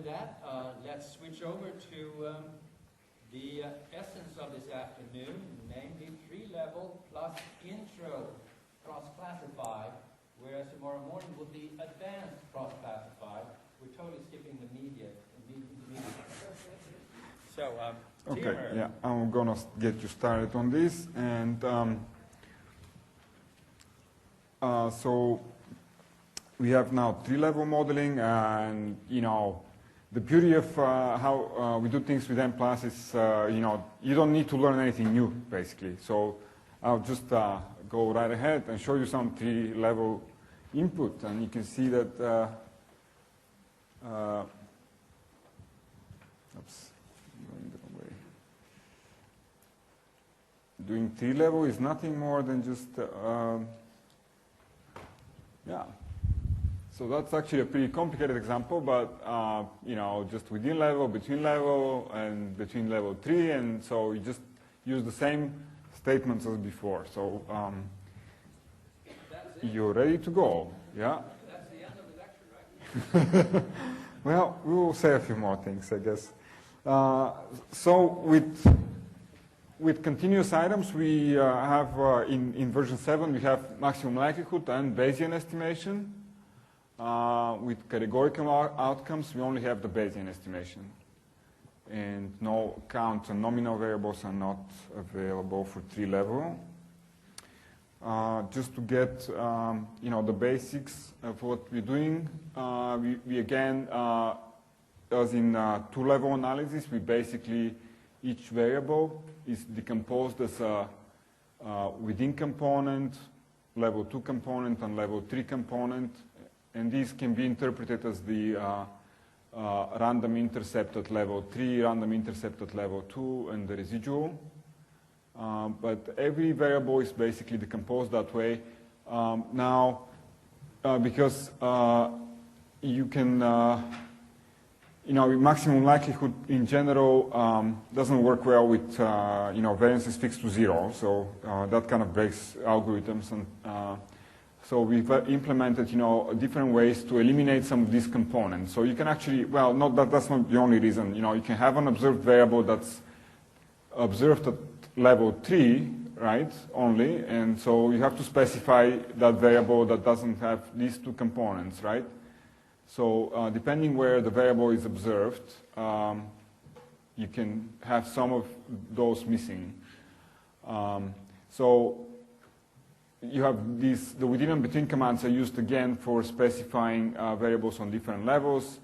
with that, let's switch over to the essence of this afternoon, namely tree-level plus intro cross-classified, whereas tomorrow morning will be advanced cross-classified. We're totally skipping the media. So, okay, Tihomir. yeah, I'm gonna get you started on this, and so we have now tree-level modeling, and the beauty of how we do things with Mplus is you don't need to learn anything new, basically. So I'll just go right ahead and show you some tree-level input, and you can see that. Oops, I'm going the wrong way. Doing tree-level is nothing more than just yeah. So that's actually a pretty complicated example, but just within level, between level, and between level 3, and so you just use the same statements as before. So you're ready to go, yeah? That's the end of the lecture, right? Well, we will say a few more things, I guess. So with continuous items, we have in version 7 we have maximum likelihood and Bayesian estimation. With categorical outcomes, we only have the Bayesian estimation, and no count and nominal variables are not available for tree-level. Just to get the basics of what we're doing, we again, as in two-level analysis, we basically each variable is decomposed as a within component, level 2 component, and level 3 component. And these can be interpreted as the random intercept at level 3, random intercept at level 2, and the residual. But every variable is basically decomposed that way. Now, because you can, maximum likelihood in general doesn't work well with, variances fixed to 0. So that kind of breaks algorithms. And so we've implemented, different ways to eliminate some of these components. So you can actually, well, that's not the only reason. You can have an observed variable that's observed at level 3, right, only. And so you have to specify that variable that doesn't have these two components, right? So depending where the variable is observed, you can have some of those missing. So you have the within and between commands are used again for specifying variables on different levels.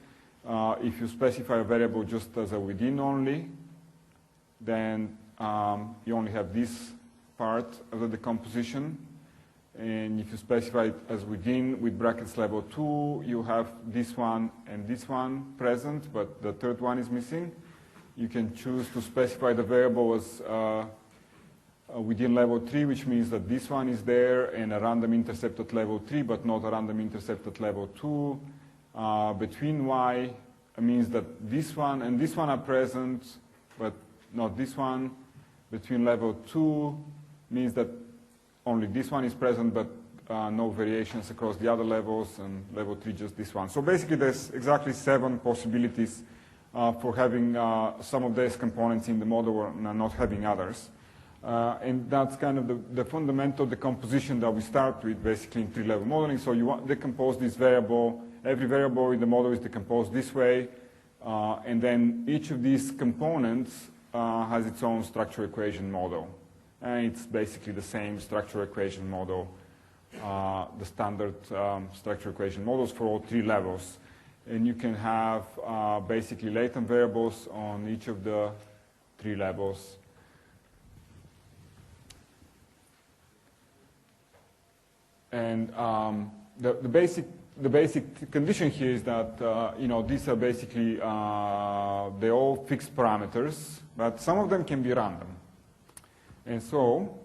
If you specify a variable just as a within only, then you only have this part of the decomposition. And if you specify it as within with brackets level 2, you have this one and this one present, but the third one is missing. You can choose to specify the variable as within level 3, which means that this one is there, and a random intercept at level 3, but not a random intercept at level 2. Between y means that this one and this one are present, but not this one. Between level 2 means that only this one is present, but no variations across the other levels, and level 3 just this one. So basically there's exactly 7 possibilities for having some of these components in the model and not having others. And that's kind of the fundamental decomposition that we start with basically in tree-level modeling. So you decompose this variable. Every variable in the model is decomposed this way. And then each of these components has its own structure equation model. And it's basically the same structure equation model, the standard structure equation models for all 3 levels. And you can have basically latent variables on each of the 3 levels. And the basic condition here is that these are basically they're all fixed parameters, but some of them can be random. And so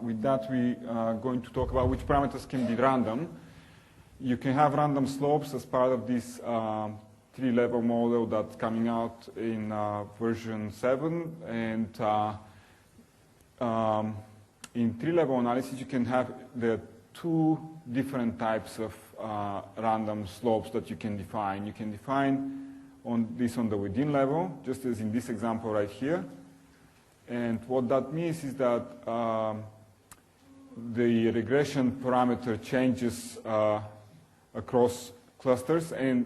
with that we are going to talk about which parameters can be random. You can have random slopes as part of this 3-level model that's coming out in version 7, and in 3-level analysis you can have the 2 different types of random slopes that you can define. You can define on the within level, just as in this example right here. And what that means is that the regression parameter changes across clusters, and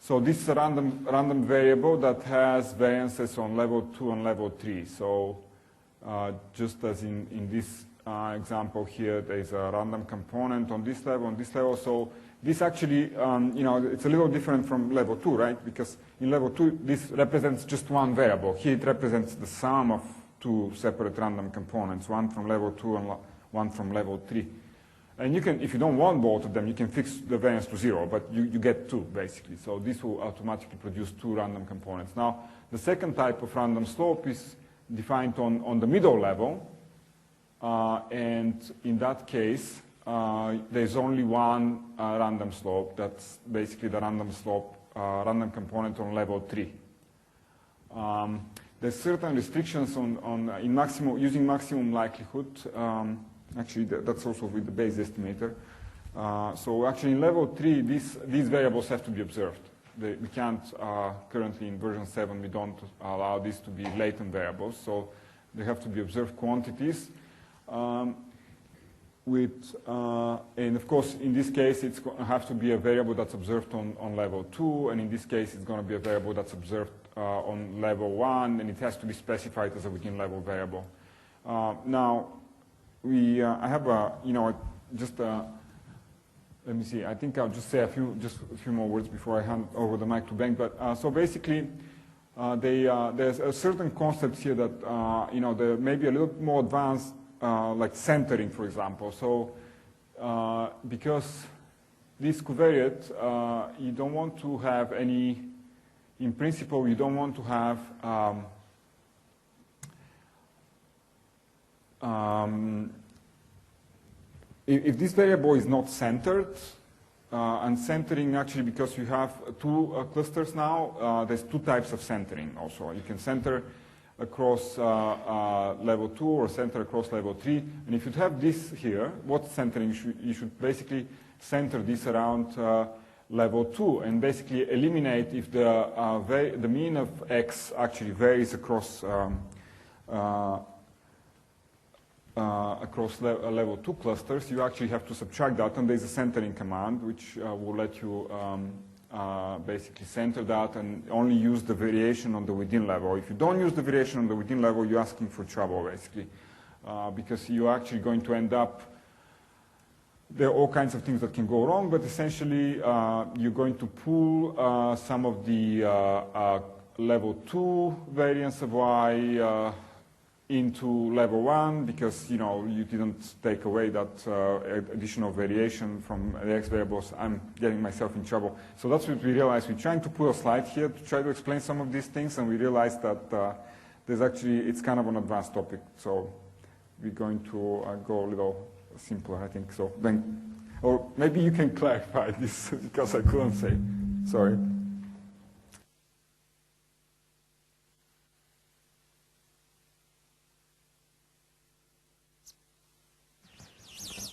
so this is a random variable that has variances on level 2 and level 3. So just as in this example here, there's a random component on this level. So this actually, it's a little different from level 2, right? Because in level 2, this represents just one variable. Here it represents the sum of two separate random components, one from level 2 and one from level 3. And you can, if you don't want both of them, you can fix the variance to 0, but you get 2, basically. So this will automatically produce 2 random components. Now, the second type of random slope is defined on the middle level. And in that case, there's only one random slope. That's basically the random slope, random component on level 3. There's certain restrictions in using maximum likelihood. Actually, that's also with the Bayes estimator. So actually, in level 3, these variables have to be observed. We can't, currently in version 7, we don't allow these to be latent variables. So they have to be observed quantities. And of course, in this case, it's going to have to be a variable that's observed on level 2. And in this case, it's going to be a variable that's observed on level 1. And it has to be specified as a within level variable. Now, I have let me see. I think I'll just say a few more words before I hand over the mic to Bengt. But so basically, there's a certain concepts here that there may be a little more advanced, like centering, for example. So because this covariate, you don't want to have any. In principle, you don't want to have. If this variable is not centered, and centering actually, because you have two clusters now, there's two types of centering also. You can center across level 2 or center across level 3. And if you have this here, what centering? You should basically center this around level 2 and basically eliminate if the mean of x actually varies across level 2 clusters. You actually have to subtract that, and there's a centering command which will let you basically center that and only use the variation on the within level. If you don't use the variation on the within level, you're asking for trouble, basically, because you're actually going to end up, there are all kinds of things that can go wrong, but essentially you're going to pull some of the level 2 variance of y into level 1 because you didn't take away that additional variation from the x variables. I'm getting myself in trouble. So that's what we realized. We're trying to put a slide here to try to explain some of these things, and we realized that there's actually, it's kind of an advanced topic. So we're going to go a little simpler, I think. So then, or maybe you can clarify this because I couldn't say. Sorry.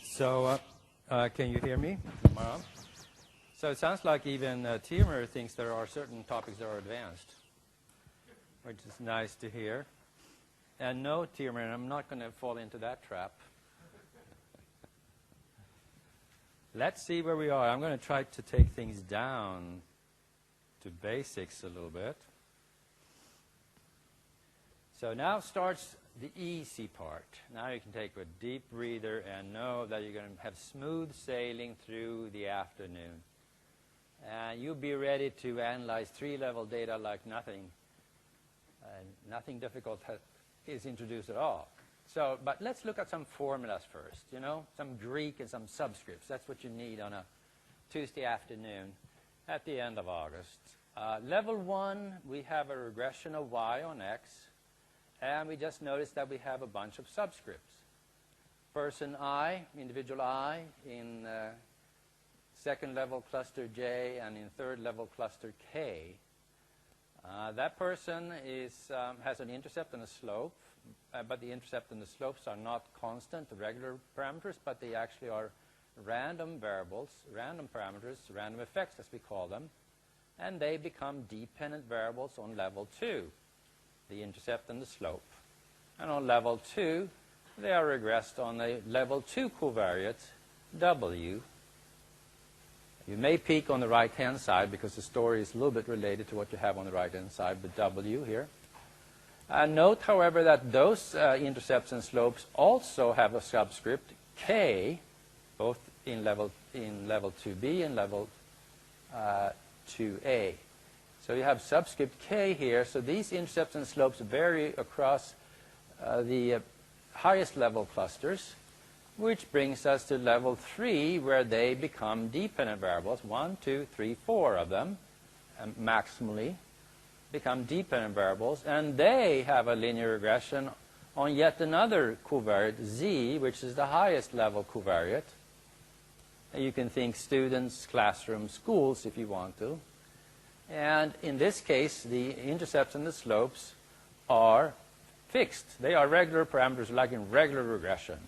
So, can you hear me? So it sounds like even Tihomir thinks there are certain topics that are advanced, which is nice to hear. And no, Tihomir, I'm not going to fall into that trap. Let's see where we are. I'm going to try to take things down to basics a little bit. So now starts the easy part. Now you can take a deep breather and know that you're going to have smooth sailing through the afternoon. And you'll be ready to analyze three-level data like nothing. Nothing difficult is introduced at all. So, but let's look at some formulas first, some Greek and some subscripts. That's what you need on a Tuesday afternoon at the end of August. Level 1, we have a regression of y on x. And we just noticed that we have a bunch of subscripts. Person I, individual I, in second level cluster J and in third level cluster K. That person has an intercept and a slope, but the intercept and the slopes are not constant, the regular parameters, but they actually are random variables, random parameters, random effects as we call them. and they become dependent variables on level 2, the intercept and the slope. And on level 2, they are regressed on a level 2 covariate, W. You may peek on the right-hand side because the story is a little bit related to what you have on the right-hand side, but W here. Note, however, that those intercepts and slopes also have a subscript K, both in level 2B and level 2A. So you have subscript K here. So these intercepts and slopes vary across the highest level clusters, which brings us to level 3, where they become dependent variables. 1, 2, 3, 4 of them, maximally, become dependent variables, and they have a linear regression on yet another covariate, Z, which is the highest level covariate. You can think students, classrooms, schools, if you want to. And in this case, the intercepts and the slopes are fixed. They are regular parameters, like in regular regression.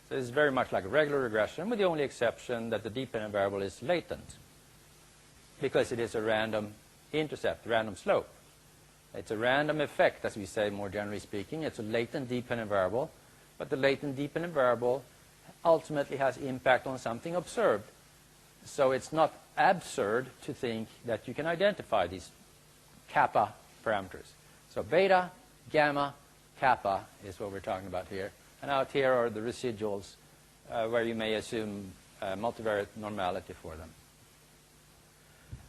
So it's very much like a regular regression, with the only exception that the dependent variable is latent, because it is a random intercept, random slope. It's a random effect, as we say, more generally speaking. It's a latent dependent variable, but the latent dependent variable ultimately has impact on something observed. So it's not absurd to think that you can identify these kappa parameters. So beta, gamma, kappa is what we're talking about here. And out here are the residuals, where you may assume multivariate normality for them.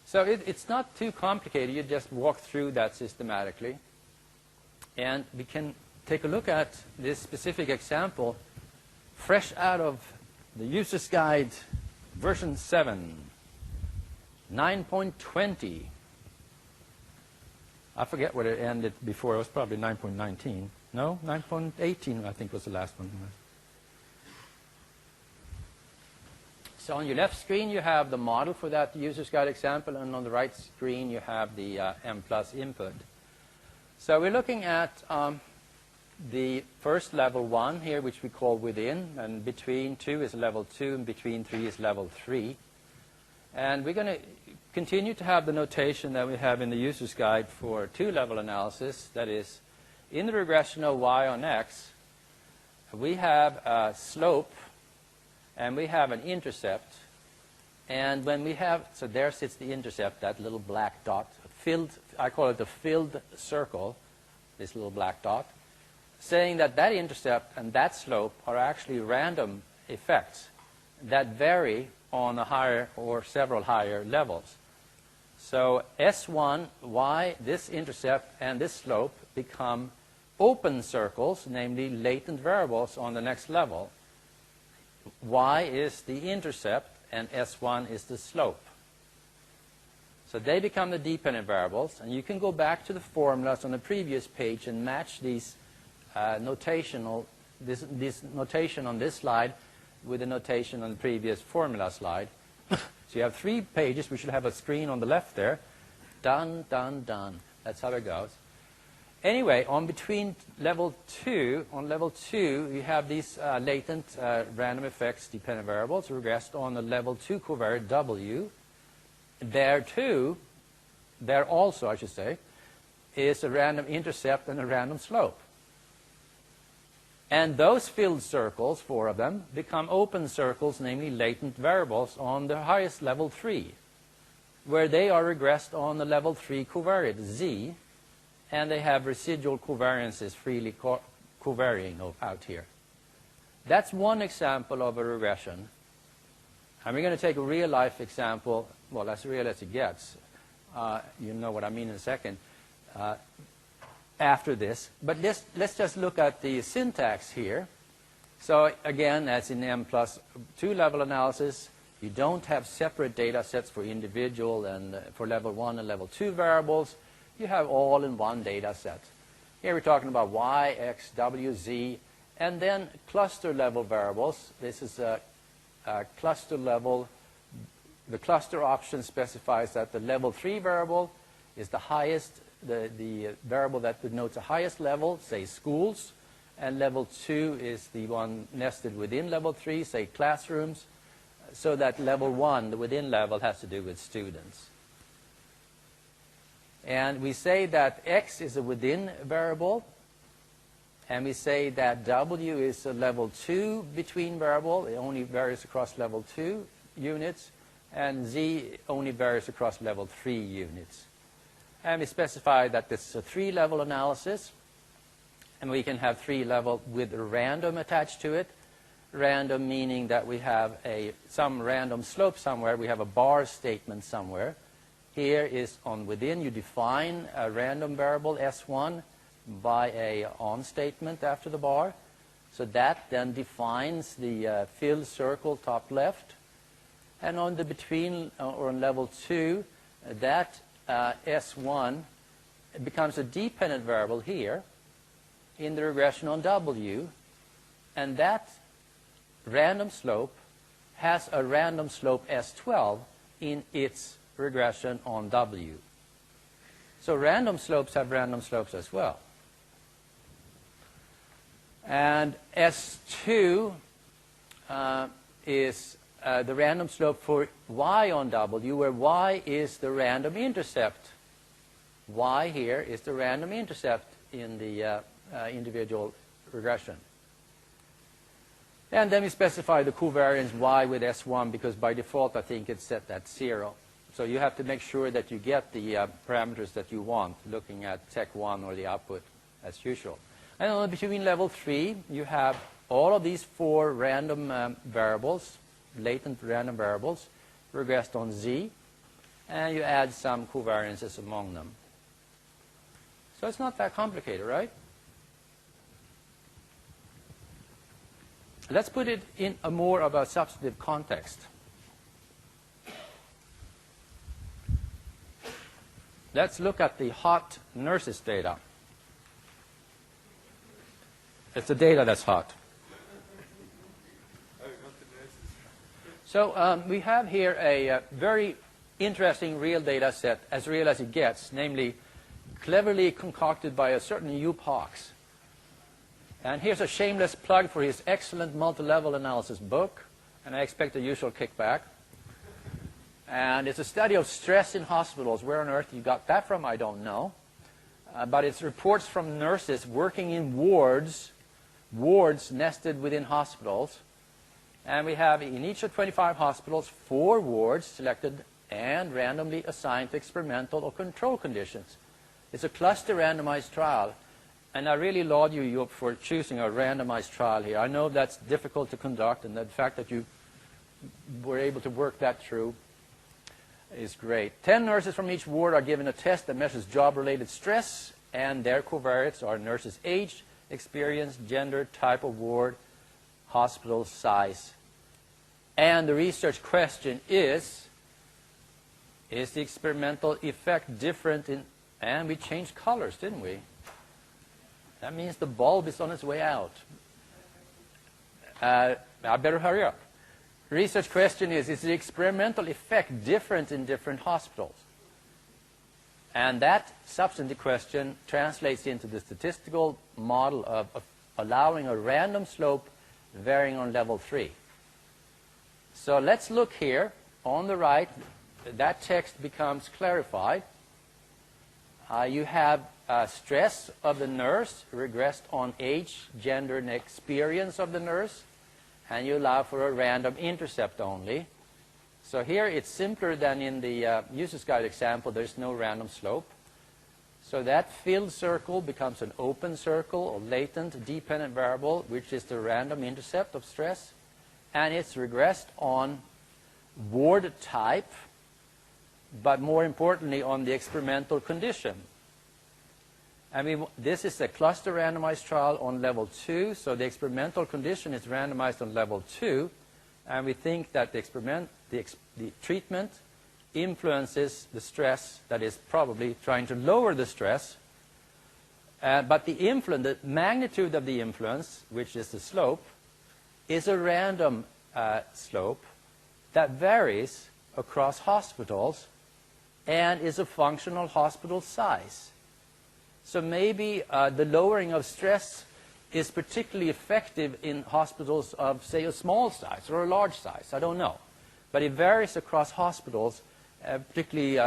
So it's not too complicated. You just walk through that systematically. And we can take a look at this specific example fresh out of the User's Guide version 7, 9.20. I forget what it ended before. It was probably 9.19. No, 9.18 I think was the last one. So on your left screen, you have the model for that User's Guide example, and on the right screen, you have the Mplus input. So we're looking at the first level 1 here, which we call within, and between 2 is level 2, and between 3 is level 3. And we're going to continue to have the notation that we have in the User's Guide for two-level analysis. That is, in the regression of y on x, we have a slope, and we have an intercept. And when we have, so there sits the intercept, that little black dot, filled, I call it the filled circle, this little black dot, saying that that intercept and that slope are actually random effects that vary on a higher or several higher levels. So S1, y, this intercept and this slope become open circles, namely latent variables on the next level. Y is the intercept and S1 is the slope. So they become the dependent variables, and you can go back to the formulas on the previous page and match these this notation on this slide with the notation on the previous formula slide. So you have 3 pages. We should have a screen on the left there. Done, done, done. That's how it goes. Anyway, on level 2, you have these latent random effects dependent variables regressed on the level 2 covariate W. There also, I should say, is a random intercept and a random slope. And those filled circles, 4 of them, become open circles, namely latent variables, on the highest level 3, where they are regressed on the level 3 covariate, Z, and they have residual covariances freely covarying out here. That's one example of a regression. And we're going to take a real-life example, well, as real as it gets. You know what I mean in a second. After this. But let's just look at the syntax here. So again, as in Mplus two-level analysis, you don't have separate data sets for individual and for level 1 and level 2 variables. You have all in one data set. Here we're talking about y, x, w, z, and then cluster level variables. This is a cluster level. The cluster option specifies that the level 3 variable is the highest, the variable that denotes the highest level, say schools, and level 2 is the one nested within level 3, say classrooms, so that level 1, the within level, has to do with students. And we say that x is a within variable, and we say that w is a level 2 between variable. It only varies across level 2 units, and z only varies across level 3 units. And we specify that this is a 3-level analysis, and we can have 3-level with a random attached to it. Random meaning that we have some random slope somewhere. We have a bar statement somewhere. Here is on within. You define a random variable S1 by a on statement after the bar. So that then defines the filled circle top left. And on the between or on level 2, that S1 becomes a dependent variable here in the regression on W. And that random slope has a random slope S12 in its regression on W. So random slopes have random slopes as well. And S2 is the random slope for Y on W, where Y is the random intercept. Y here is the random intercept in the individual regression. And then we specify the covariance Y with S1 because by default I think it's set at 0. So you have to make sure that you get the parameters that you want, looking at Tech1 or the output as usual. And on between level 3, you have all of these 4 random variables, latent random variables, regressed on Z, and you add some covariances among them. So it's not that complicated, right? Let's put it in a more of a substantive context. Let's look at the hot nurses data. It's the data that's hot. So we have here a very interesting real data set, as real as it gets, namely cleverly concocted by a certain Hugh Hawks. And here's a shameless plug for his excellent multi-level analysis book, and I expect the usual kickback. And it's a study of stress in hospitals. Where on earth you got that from, I don't know. But it's reports from nurses working in wards nested within hospitals. And we have in each of 25 hospitals 4 wards selected and randomly assigned to experimental or control conditions. It's a cluster randomized trial. And I really laud you for choosing a randomized trial here. I know that's difficult to conduct, and the fact that you were able to work that through is great. 10 nurses from each ward are given a test that measures job-related stress, and their covariates are nurses' age, experience, gender, type of ward, hospital size. And the research question is the experimental effect different in... And we changed colors, didn't we? That means the bulb is on its way out. I better hurry up. Research question is the experimental effect different in different hospitals? And that substantive question translates into the statistical model of allowing a random slope varying on level 3. So let's look here. On the right, that text becomes clarified. You have stress of the nurse regressed on age, gender, and experience of the nurse. And you allow for a random intercept only. So here it's simpler than in the user's guide example. There's no random slope. So that filled circle becomes an open circle or latent dependent variable, which is the random intercept of stress. And it's regressed on ward type, but more importantly on the experimental condition. I mean, this is a cluster randomized trial on level 2, so the experimental condition is randomized on level 2, and we think that the treatment influences the stress, that is probably trying to lower the stress, but the magnitude of the influence, which is the slope, is a random slope that varies across hospitals and is a functional hospital size. So maybe the lowering of stress is particularly effective in hospitals of, say, a small size or a large size. I don't know. But it varies across hospitals, particularly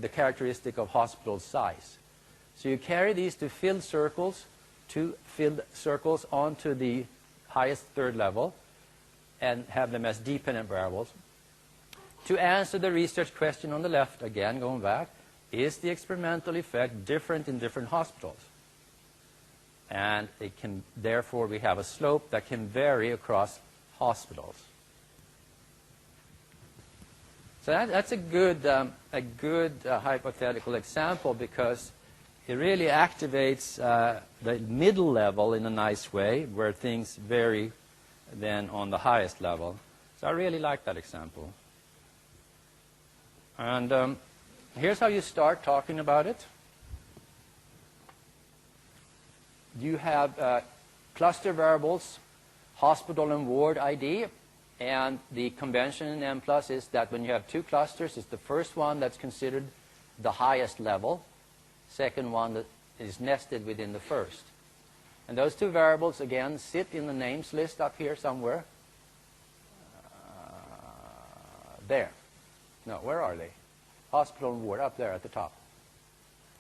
the characteristic of hospital size. So you carry these to filled circles onto the highest third level and have them as dependent variables. To answer the research question on the left, again going back, is the experimental effect different in different hospitals? And it can, therefore, we have a slope that can vary across hospitals. So that's a good hypothetical example, because it really activates the middle level in a nice way, where things vary then on the highest level. So I really like that example. And here's how you start talking about it. You have cluster variables, hospital and ward ID, and the convention in Mplus is that when you have two clusters, it's the first one that's considered the highest level, second one that is nested within the first. And those two variables, again, sit in the names list up here somewhere. There. No, where are they? Hospital and ward, up there at the top.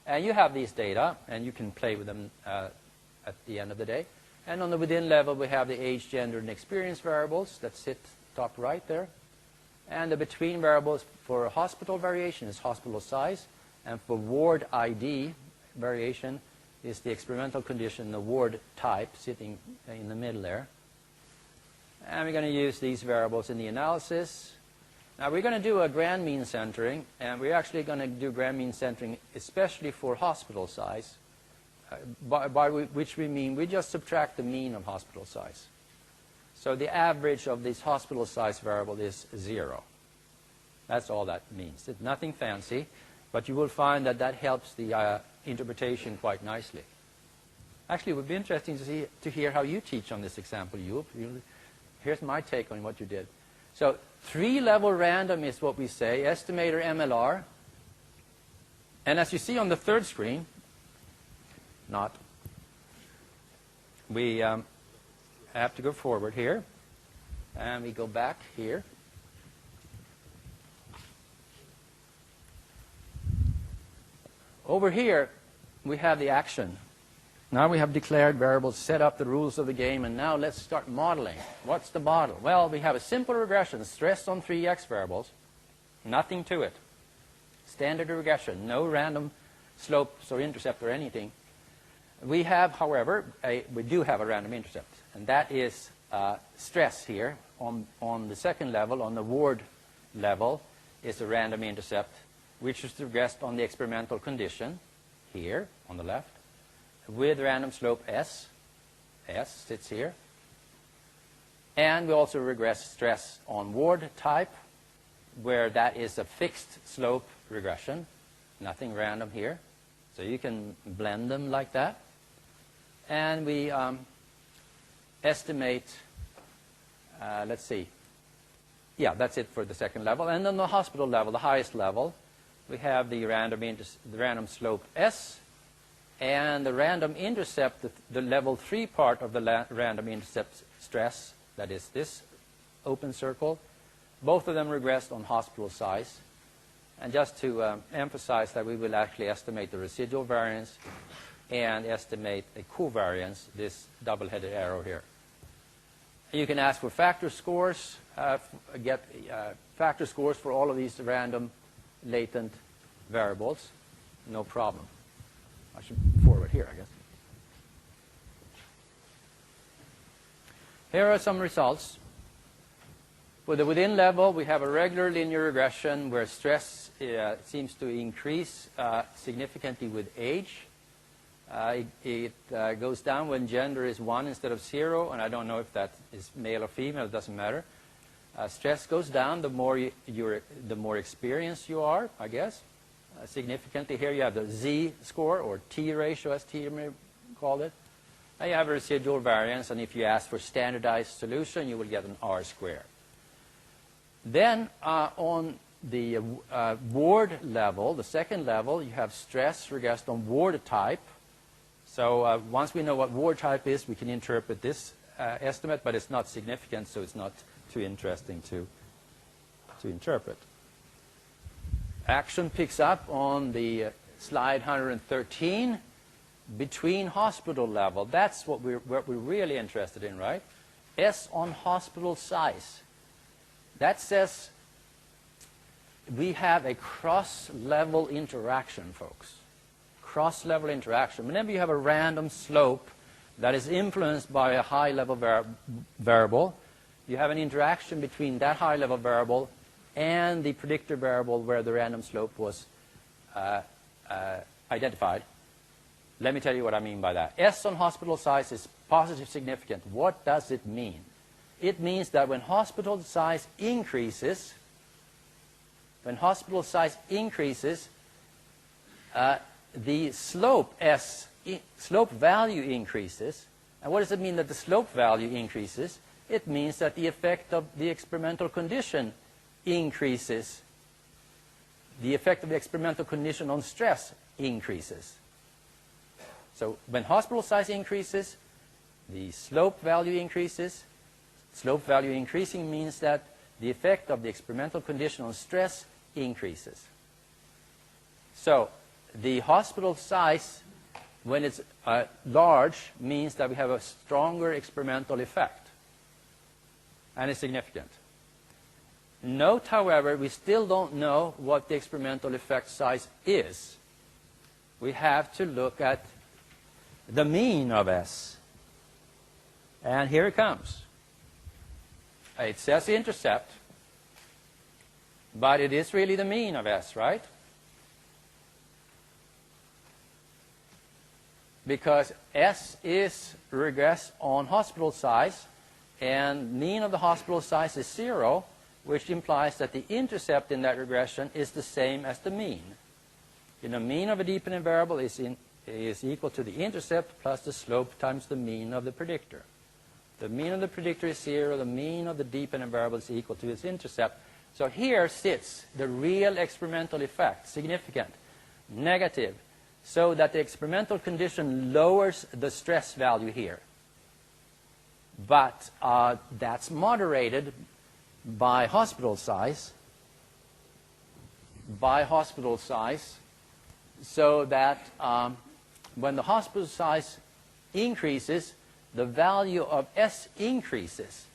And you have these data, and you can play with them at the end of the day. And on the within level, we have the age, gender, and experience variables that sit top right there. And the between variables for hospital variation is hospital size. And for ward ID variation is the experimental condition, the ward type, sitting in the middle there. And we're going to use these variables in the analysis. Now we're going to do a grand mean centering, and we're actually going to do grand mean centering especially for hospital size, by which we mean we just subtract the mean of hospital size. So the average of this hospital size variable is 0. That's all that means. It's nothing fancy, but you will find that that helps the interpretation quite nicely. Actually, it would be interesting to hear how you teach on this example, Joop. Here's my take on what you did. So 3-level random is what we say, estimator MLR. And as you see on the third screen, we have to go forward here, and we go back here. Over here, we have the action. Now we have declared variables, set up the rules of the game, and now let's start modeling. What's the model? Well, we have a simple regression stressed on 3 x variables. Nothing to it. Standard regression, no random slopes or intercept or anything. We have, however, we do have a random intercept, and that is stress here on the second level, on the ward level, is a random intercept, which is regressed on the experimental condition here on the left, with random slope S. S sits here. And we also regress stress on ward type, where that is a fixed slope regression, nothing random here. So you can blend them like that. And we estimate, let's see. Yeah, that's it for the second level. And then the hospital level, the highest level, we have the random slope S, and the random intercept, the level 3 part of the random intercept stress, that is this open circle. Both of them regressed on hospital size. And just to emphasize that we will actually estimate the residual variance and estimate a covariance, this double-headed arrow here. You can ask for factor scores, get factor scores for all of these random latent variables. No problem. I should forward here, I guess. Here are some results. For the within level, we have a regular linear regression where stress seems to increase significantly with age. It goes down when gender is 1 instead of 0, and I don't know if that is male or female, it doesn't matter. Stress goes down the more experienced you are, I guess. Significantly here you have the Z score, or T ratio as Tihomir called it. And you have a residual variance, and if you ask for standardized solution, you will get an R square. Then on the ward level, the second level, you have stress regressed on ward type. So once we know what ward type is, we can interpret this estimate, but it's not significant, so it's not too interesting to interpret. action picks up on the slide 113 between hospital level. That's what we're really interested in, right? S on hospital size. That says we have a cross-level interaction, folks. Cross-level interaction. Whenever you have a random slope that is influenced by a high-level variable, you have an interaction between that high-level variable and the predictor variable where the random slope was identified. Let me tell you what I mean by that. S on hospital size is positive significant. What does it mean? It means that when hospital size increases, the slope slope value increases. And what does it mean that the slope value increases? It means that the effect of the experimental condition increases. The effect of the experimental condition on stress increases. So when hospital size increases, the slope value increases. Slope value increasing means that the effect of the experimental condition on stress increases. So the hospital size, when it's large, means that we have a stronger experimental effect. And it's significant. Note, however, we still don't know what the experimental effect size is. We have to look at the mean of S. And here it comes. It says intercept, but it is really the mean of S, right? Because S is regress on hospital size, and mean of the hospital size is 0, which implies that the intercept in that regression is the same as the mean. You know, mean of a dependent variable is equal to the intercept plus the slope times the mean of the predictor. The mean of the predictor is 0. The mean of the dependent variable is equal to its intercept. So here sits the real experimental effect, significant, negative, so that the experimental condition lowers the stress value here. But that's moderated by hospital size, so that when the hospital size increases, the value of S increases.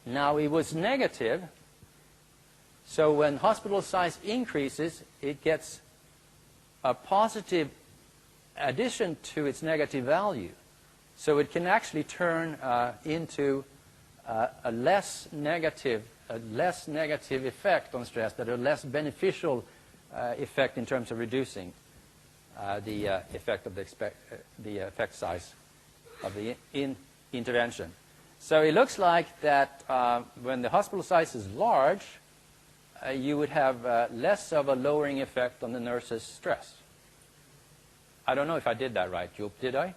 Now, it was negative, so when hospital size increases, it gets a positive addition to its negative value. So it can actually turn into a less negative effect on stress, that a less beneficial effect in terms of reducing the effect of the effect size of the intervention. So it looks like that when the hospital size is large, you would have less of a lowering effect on the nurse's stress. I don't know if I did that right, Joop. Did I?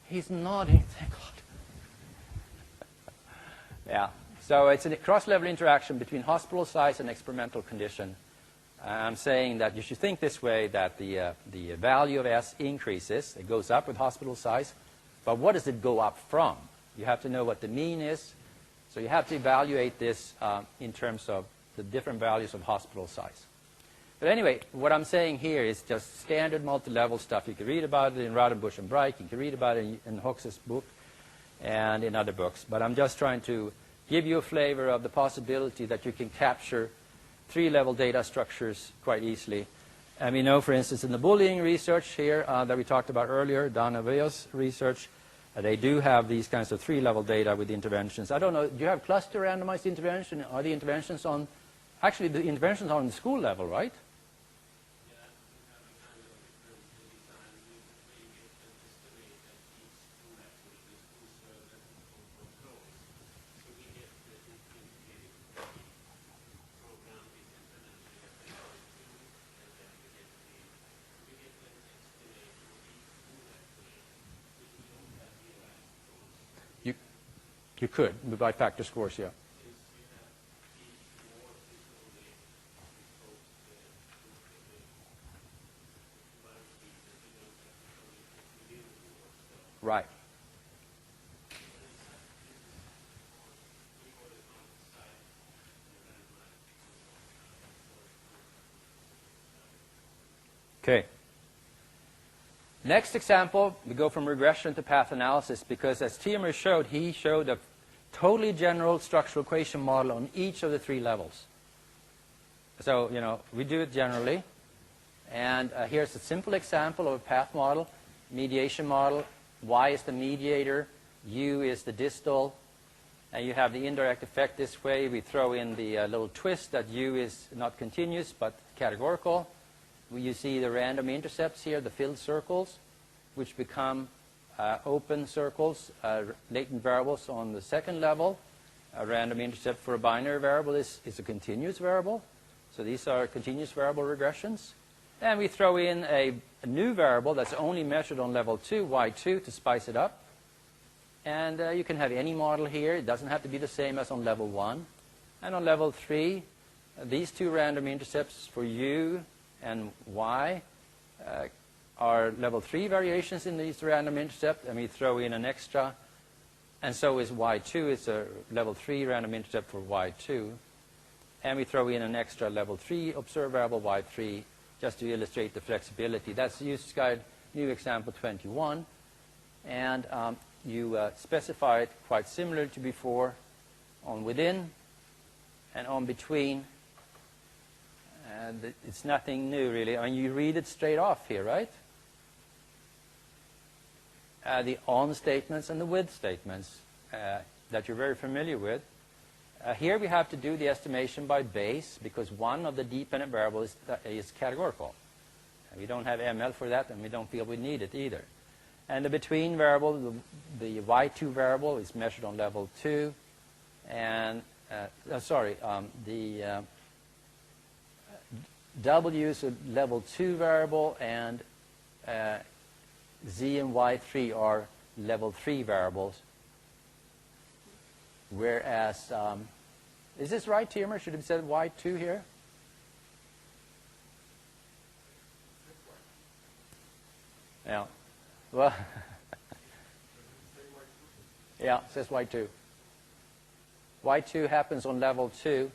He's nodding. Thank God. Yeah. So it's a cross-level interaction between hospital size and experimental condition. I'm saying that you should think this way, that the value of S increases. It goes up with hospital size. But what does it go up from? You have to know what the mean is. So you have to evaluate this in terms of the different values of hospital size. But anyway, what I'm saying here is just standard multi-level stuff. You can read about it in Rodenbush and Breik. You can read about it in Hox's book and in other books. But I'm just trying to give you a flavor of the possibility that you can capture three-level data structures quite easily. And we know, for instance, in the bullying research here that we talked about earlier, Don Aveo's research, they do have these kinds of three-level data with interventions. I don't know, do you have cluster randomized intervention? Are the interventions on, actually the interventions are on the school level, right? You could, by factor scores, yeah. Right. Okay. Next example, we go from regression to path analysis because as Tihomir showed, he showed a totally general structural equation model on each of the 3 levels. So, we do it generally. And here's a simple example of a path model, mediation model. Y is the mediator, U is the distal, and you have the indirect effect this way. We throw in the little twist that U is not continuous but categorical. You see the random intercepts here, the filled circles, which become open circles, latent variables on the second level. A random intercept for a binary variable is a continuous variable. So these are continuous variable regressions. And we throw in a new variable that's only measured on level 2, y2, to spice it up. And you can have any model here. It doesn't have to be the same as on level 1. And on level 3, these 2 random intercepts for u and y are level 3 variations in these random intercept. And we throw in an extra. And so is y2. It's a level 3 random intercept for y2. And we throw in an extra level 3 observed variable y3 just to illustrate the flexibility. That's User's Guide, new example 21. And you specify it quite similar to before on within and on between. And it's nothing new, really. I mean, you read it straight off here, right? The on statements and the with statements that you're very familiar with. Here we have to do the estimation by base because one of the dependent variables is categorical. We don't have ML for that, and we don't feel we need it either. And the between variable, the y2 variable, is measured on level 2. And, the w is a level 2 variable, and z and y3 are level 3 variables. Whereas, is this right, Tihomir? Should have said y2 here? Yeah. Well, yeah, it says y2. y2 happens on level 2.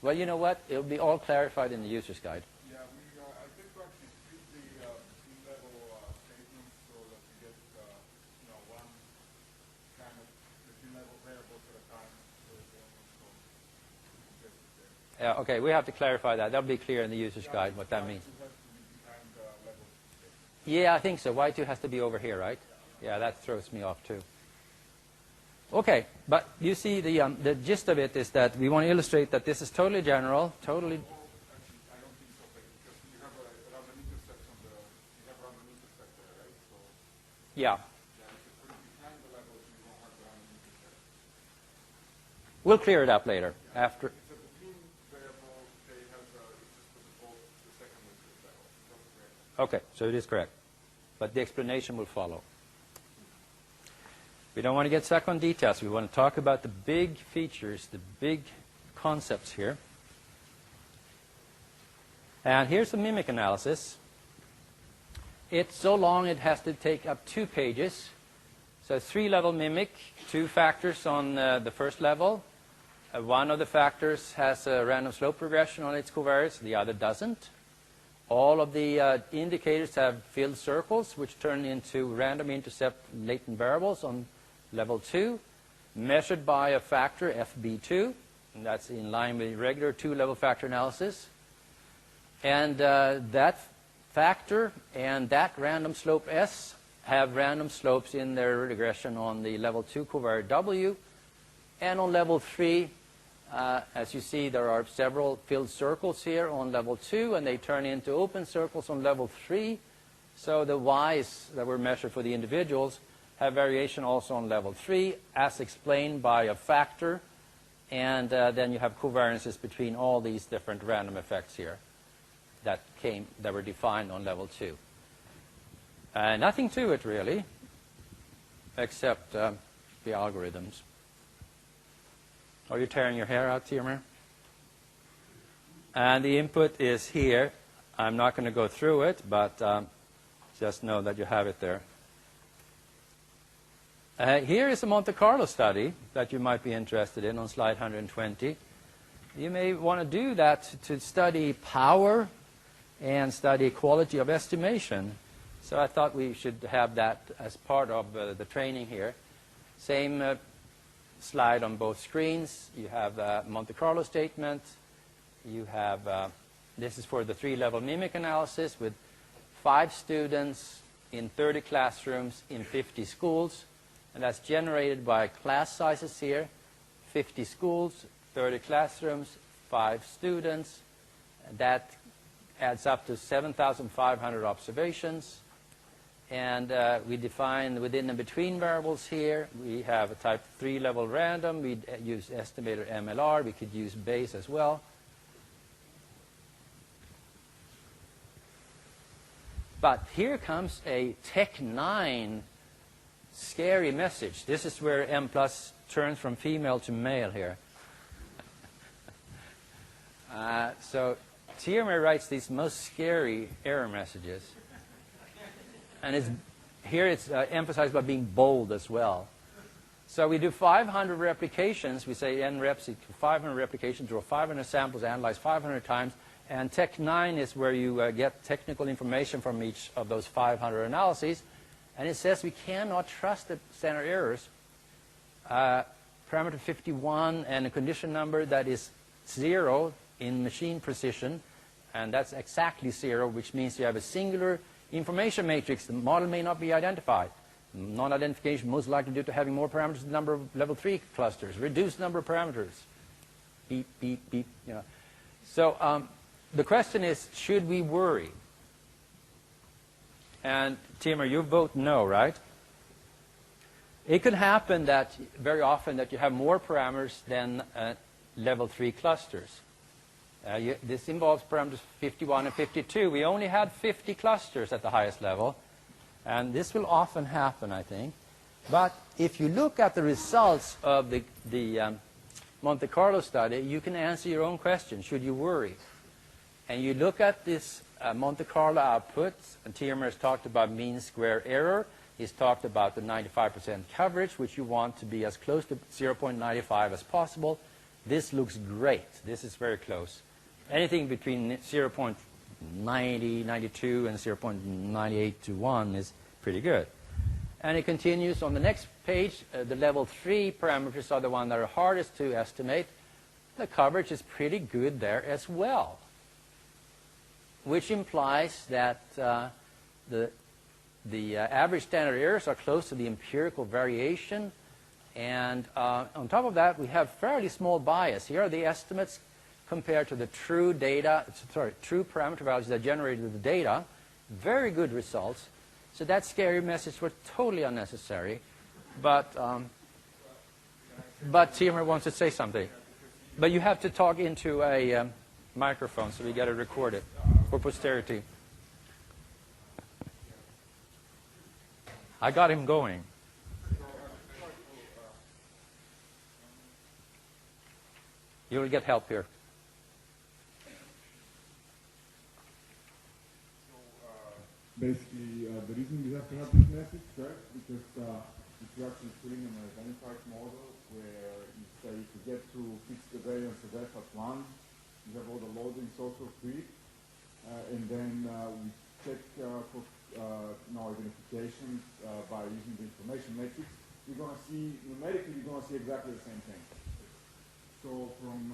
Well, you know what? It'll be all clarified in the User's Guide. Yeah, I think we actually split the between-level statements so that we get, one kind of between-level variable at a time. So Yeah, okay, we have to clarify that. That'll be clear in the User's Guide what that means. Yeah, I think so. y2 has to be over here, right? Yeah, that throws me off too. Okay, but you see the gist of it is that we want to illustrate that this is totally general, totally. actually, I don't think so, because you have a random intercept there, right? So Yeah. if you put it behind the levels, you won't have the random intercept. We'll clear it up later after. It's a between variable. They have it's just both the second and third level. That's correct. Okay, so it is correct, but the explanation will follow. We don't want to get stuck on details. We want to talk about the big features, the big concepts here. And here's the mimic analysis. It's so long it has to take up 2 pages. So 3-level mimic, 2 factors on the first level. One of the factors has a random slope regression on its covariates, the other doesn't. All of the indicators have filled circles, which turn into random intercept latent variables on level 2, measured by a factor, FB2, and that's in line with regular 2-level factor analysis. And that factor and that random slope S have random slopes in their regression on the level 2 covariate W. And on level 3, as you see, there are several filled circles here on level 2, and they turn into open circles on level 3. So the Y's that were measured for the individuals have variation also on level 3, as explained by a factor. And then you have covariances between all these different random effects here that were defined on level 2. Nothing to it, really, except the algorithms. Are you tearing your hair out, Tihomir? And the input is here. I'm not going to go through it, but just know that you have it there. Here is a Monte Carlo study that you might be interested in on slide 120. you may want to do that to study power and study quality of estimation. So I thought we should have that as part of the training here. Same slide on both screens. You have a Monte Carlo statement. You have, this is for the 3-level mimic analysis with 5 students in 30 classrooms in 50 schools. And that's generated by class sizes here, 50 schools, 30 classrooms, 5 students. And that adds up to 7,500 observations. And we define within and between variables here. We have a type 3-level random. We use estimator MLR. We could use Bayes as well. But here comes a Tech 9 scary message. This is where Mplus turns from female to male here. So Tihomir writes these most scary error messages. And here it's emphasized by being bold as well. So we do 500 replications. We say n reps equal 500 replications, draw 500 samples, analyze 500 times. And Tech 9 is where you get technical information from each of those 500 analyses. And it says we cannot trust the standard errors. Parameter 51 and a condition number that is 0 in machine precision. And that's exactly 0, which means you have a singular information matrix. The model may not be identified. Non-identification most likely due to having more parameters than the number of level 3 clusters. Reduced number of parameters. Beep, beep, beep. You know. So the question is, should we worry? And Tihomir, you vote no, right? It could happen that very often that you have more parameters than level 3 clusters. This involves parameters 51 and 52. We only had 50 clusters at the highest level. And this will often happen, I think. But if you look at the results of the Monte Carlo study, you can answer your own question. Should you worry? And you look at this Monte Carlo output, and Tihomir has talked about mean square error. He's talked about the 95% coverage, which you want to be as close to 0.95 as possible. This looks great. This is very close. Anything between 0.90, 92, and 0.98 to 1 is pretty good. And it continues on the next page. The level 3 parameters are the ones that are hardest to estimate. The coverage is pretty good there as well, which implies that the average standard errors are close to the empirical variation. And on top of that, we have fairly small bias. Here are the estimates compared to the true data, true parameter values that generated the data. Very good results. So that scary message was totally unnecessary. But Tihomir wants to say something. But you have to talk into a microphone, so we got to record it for posterity. I got him going. You will get help here. Basically, the reason we have to have this message, right? Because if you're actually putting an identified model where you say to get to fix the variance of f at 1, you have all the loading also quick, and then we check for identifications by using the information matrix. You're going to see, numerically, you're going to see exactly the same thing. So from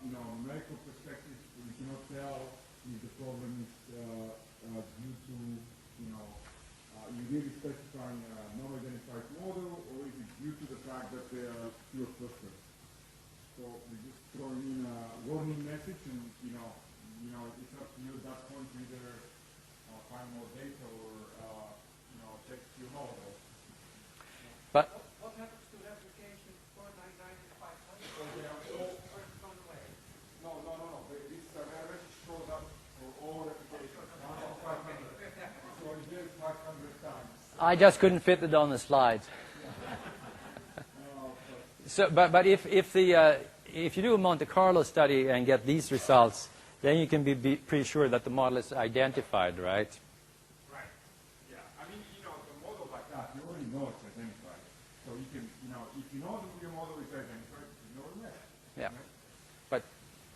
numerical perspective, we cannot tell if the problem is due to, you really specifying a non-identified model, or is it due to the fact that there are fewer clusters? So we're just throwing in a warning message, and it's up to you at that point to either find more data or check your model. But what happens to replication 499 and 500? No. This message shows up for all replications. 500. So it did 500 times. I just couldn't fit it on the slides. So, but if you do a Monte Carlo study and get these results, then you can be pretty sure that the model is identified, right? Right. Yeah. I mean, the model like that, you already know it's identified. So you can, if you know your model is identified, you know it. Yeah. Right? But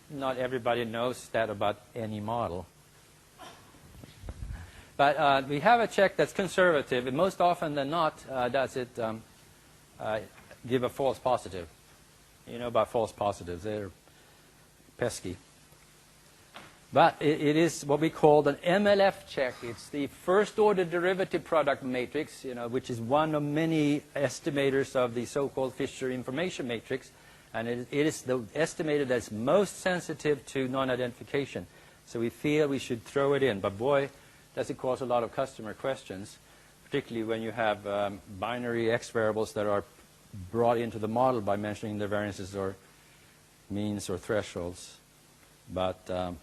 not everybody knows that about any model. But we have a check that's conservative, and most often than not does it give a false positive. You know about false positives. They're pesky. But it is what we call an MLF check. It's the first-order derivative product matrix, which is one of many estimators of the so-called Fisher information matrix. And it is the estimator that's most sensitive to non-identification. So we feel we should throw it in. But boy, does it cause a lot of customer questions, particularly when you have binary X variables that are brought into the model by mentioning their variances or means or thresholds. But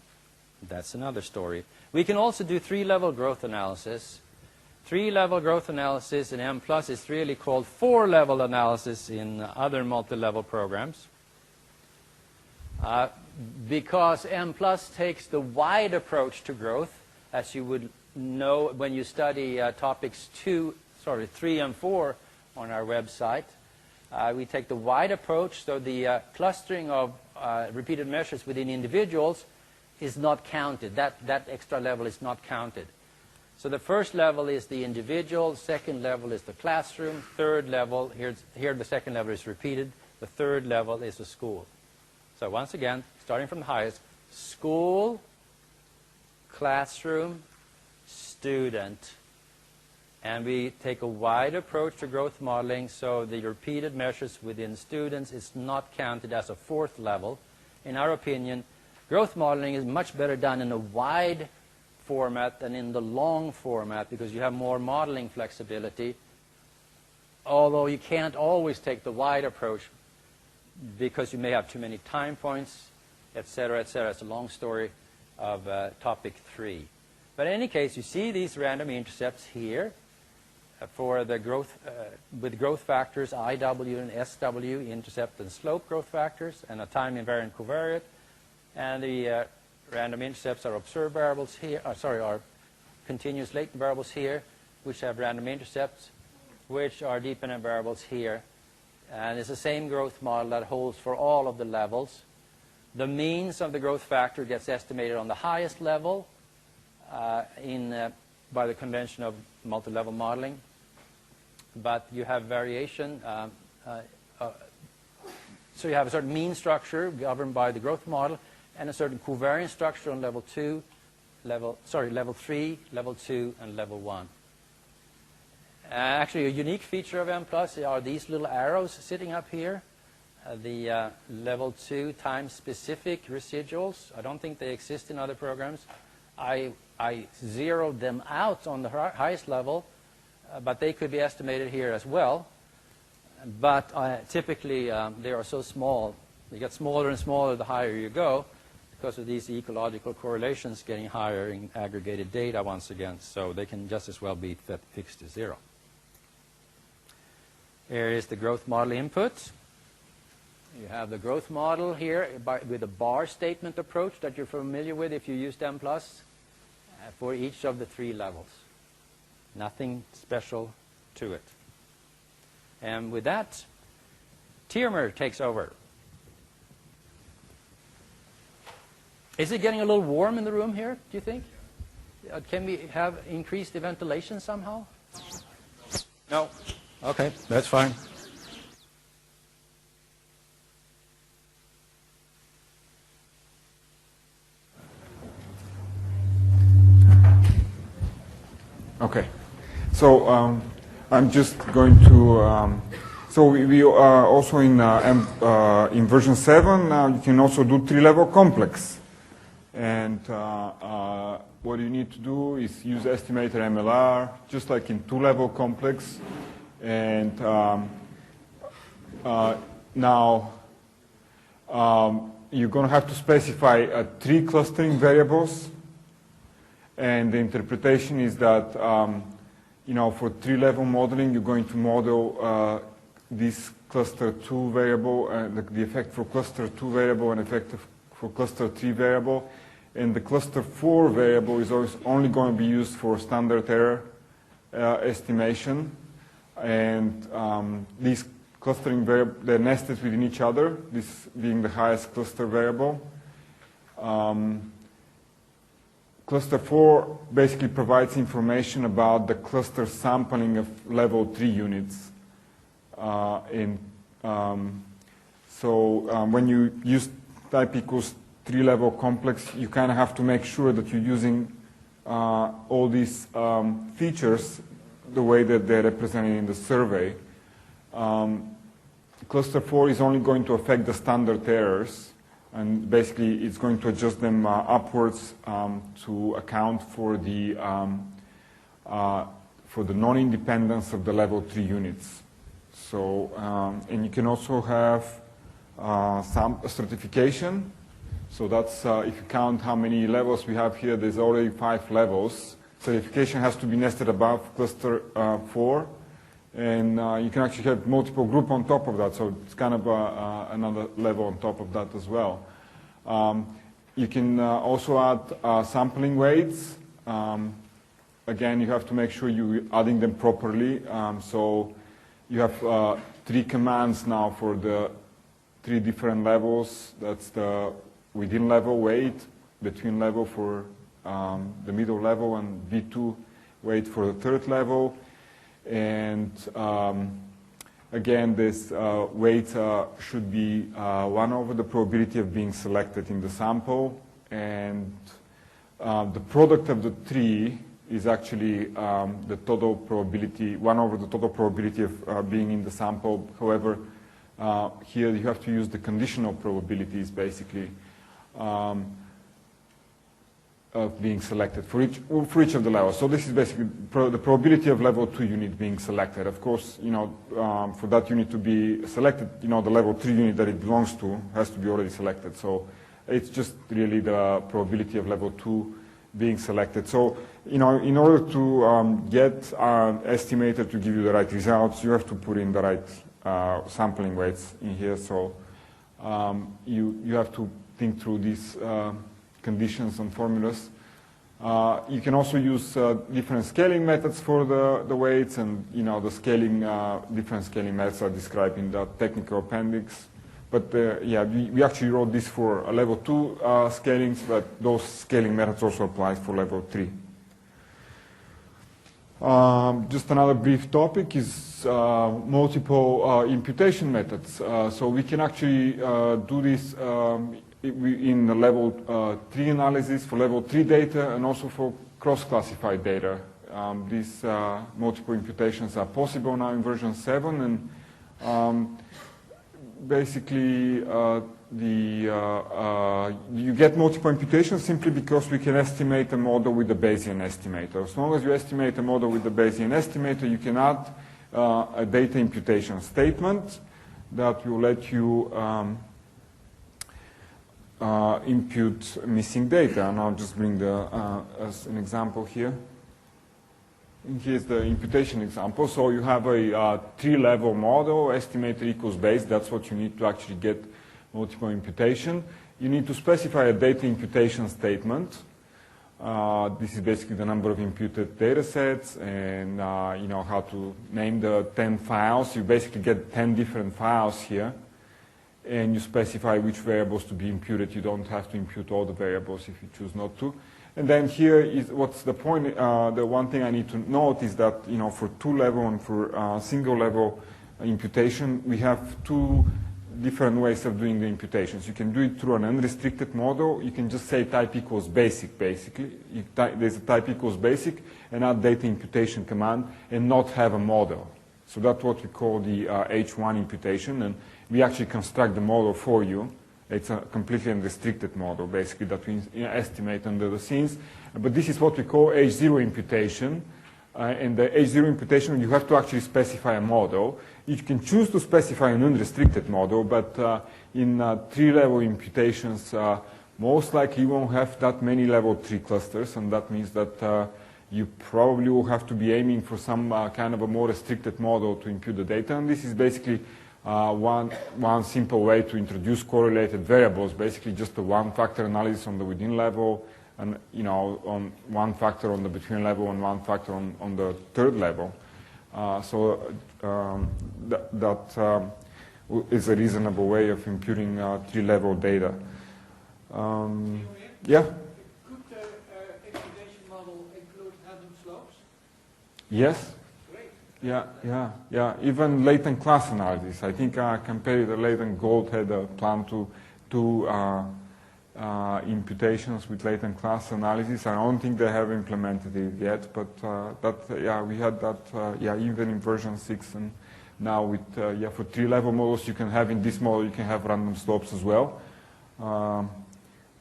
that's another story. We can also do three-level growth analysis. Three-level growth analysis in Mplus is really called four-level analysis in other multi-level programs. Because Mplus takes the wide approach to growth, as you would know when you study topics 3 and 4 on our website. We take the wide approach, so the clustering of repeated measures within individuals is not counted. That extra level is not counted. So the first level is the individual, second level is the classroom, third level, here the second level is repeated, the third level is the school. So once again, starting from the highest, school, classroom, student. And we take a wide approach to growth modeling, so the repeated measures within students is not counted as a fourth level. In our opinion, growth modeling is much better done in a wide format than in the long format because you have more modeling flexibility, although you can't always take the wide approach because you may have too many time points, etc., etc. It's a long story of topic 3. But in any case, you see these random intercepts here for the growth with growth factors IW and SW, intercept and slope growth factors, and a time invariant covariate. And the random intercepts are observed variables here, are continuous latent variables here, which have random intercepts, which are dependent variables here. And it's the same growth model that holds for all of the levels. The means of the growth factor gets estimated on the highest level by the convention of multi-level modeling. But you have variation. So you have a certain mean structure governed by the growth model, and a certain covariance structure on level 3, level 2, and level 1. Actually, a unique feature of Mplus are these little arrows sitting up here. The level 2 time-specific residuals. I don't think they exist in other programs. I zeroed them out on the highest level, but they could be estimated here as well. But typically, they are so small. They get smaller and smaller the higher you go, because of these ecological correlations getting higher in aggregated data once again. So they can just as well be fixed to 0. Here is the growth model input. You have the growth model here with a bar statement approach that you're familiar with if you used Mplus for each of the 3 levels. Nothing special to it. And with that, Tihomir takes over. Is it getting a little warm in the room here, do you think? Can we have increased the ventilation somehow? No. Okay, that's fine. Okay. So I'm just going to... so we are also in version 7. Now you can also do 3-level complex. And what you need to do is use estimator MLR, just like in 2-level complex. And now you're going to have to specify 3 clustering variables. And the interpretation is that, for 3-level modeling, you're going to model this cluster 2 variable, the effect for cluster 2 variable and effect for cluster 3 variable. And the cluster 4 variable is always only going to be used for standard error estimation. And these clustering variables, they're nested within each other, this being the highest cluster variable. Cluster 4 basically provides information about the cluster sampling of level 3 units. When you use type equals 3 level complex, you kind of have to make sure that you're using all these features the way that they're represented in the survey. Cluster 4 is only going to affect the standard errors, and basically it's going to adjust them upwards to account for the non-independence of the level 3 units. So, and you can also have some certification. So that's, if you count how many levels we have here, there's already 5 levels. Certification has to be nested above cluster 4. And you can actually have multiple group on top of that, so it's kind of another level on top of that as well. You can also add sampling weights. Again, you have to make sure you're adding them properly. So you have 3 commands now for the 3 different levels. That's the within level weight, between level for the middle level, and V2 weight for the third level. And again, this weight should be 1 over the probability of being selected in the sample. And the product of the 3 is actually the total probability, 1 over the total probability of being in the sample. However, here you have to use the conditional probabilities, basically, of being selected for each of the levels. So this is basically the probability of level 2 unit being selected. Of course, for that unit to be selected, the level 3 unit that it belongs to has to be already selected. So it's just really the probability of level 2 being selected. So, in order to get an estimator to give you the right results, you have to put in the right sampling weights in here. So you have to think through these conditions and formulas. You can also use different scaling methods for the weights, and the scaling, different scaling methods are described in the technical appendix. But yeah, we actually wrote this for a level 2 scalings, but those scaling methods also apply for level 3. Just another brief topic is multiple imputation methods. So we can actually do this in the level 3 analysis for level 3 data, and also for cross-classified data. These multiple imputations are possible now in version 7, and basically you get multiple imputations simply because we can estimate a model with the Bayesian estimator. As long as you estimate a model with the Bayesian estimator, you can add a data imputation statement that will let you impute missing data. And I'll just bring as an example here. And here's the imputation example. So you have a 3-level model, estimator equals base. That's what you need to actually get multiple imputation. You need to specify a data imputation statement. This is basically the number of imputed data sets, and how to name the 10 files. You basically get 10 different files here, and you specify which variables to be imputed. You don't have to impute all the variables if you choose not to. And then here is what's the point. The one thing I need to note is that for 2-level and for single-level imputation, we have 2 different ways of doing the imputations. You can do it through an unrestricted model. You can just say type equals basic, basically. There's a type equals basic, and add data imputation command, and not have a model. So that's what we call the H1 imputation, and we actually construct the model for you. It's a completely unrestricted model, basically, that we estimate under the scenes. But this is what we call H0 imputation. And the H0 imputation, you have to actually specify a model. You can choose to specify an unrestricted model, but in 3-level imputations, most likely you won't have that many level 3 clusters, and that means that you probably will have to be aiming for some kind of a more restricted model to impute the data. And this is basically one simple way to introduce correlated variables, basically just a 1-factor analysis on the within level, and on 1 factor on the between level, and 1 factor on the third level. So that is a reasonable way of imputing 3-level data. Yeah. Could the explanation model include random slopes? Yes. Great. Yeah. Even latent class analysis. I think competitor latent gold had a plan to do imputations with latent class analysis. I don't think they have implemented it yet, but we had that even in version 6, and now with for 3-level models you can have in this model you can have random slopes as well. I